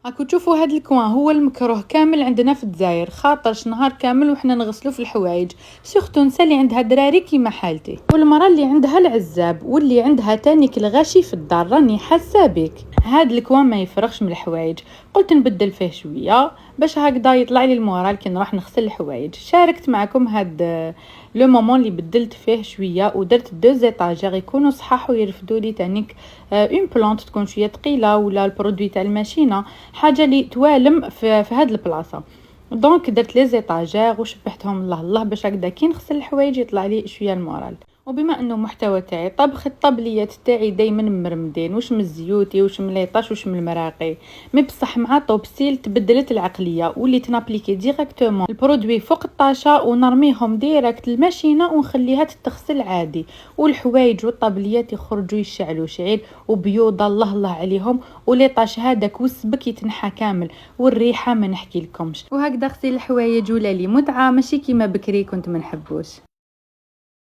راكو تشوفوا هاد الكوان هو المكروه كامل عندنا في الجزائر، خاطرش نهار كامل وحنا نغسلو في الحوايج، سورتو نسا اللي عندها دراري كيما حالتي، والمراه اللي عندها العزاب واللي عندها تانيك الغاشي في الدار. راني حاسه بك. هاد الكوان ما يفرغش من الحوايج، قلت نبدل فيه شويه باش هكذا يطلع لي المورال كي نروح نغسل الحوايج. شاركت معكم هاد لو مومون اللي بدلت فيه شويه ودرت دو زيطاجير يكونوا صحاح ويرفدوا لي تانيك اون بلانت تكون شويه ثقيله ولا البرودوي تاع الماشينه، حاجه اللي توالم في هاد البلاصه. دونك درت لي زيطاجير وشبحتهم الله الله باش هكذا كي نغسل الحوايج يطلع لي شويه المورال. وبما انه محتوى تاعي طبخ، الطبليات تاعي دائما مرمدين، واش من الزيوتي واش من ليطاش واش من المراقي، مي بصح مع طوبسيل تبدلت العقليه وليت نابليكي ديريكتومون البرودوي فوق الطاشه ونرميهم ديريكت الماشينه ونخليها تتغسل عادي، والحوايج والطبليات يخرجوا يشعلوا شعيل وبيوض الله الله عليهم، وليطاش هذاك والسبك يتنحى كامل والريحه ما نحكي لكمش. وهكذا غسيل الحوايج ولا لي متعه ماشي كيما بكري كنت ما نحبوش.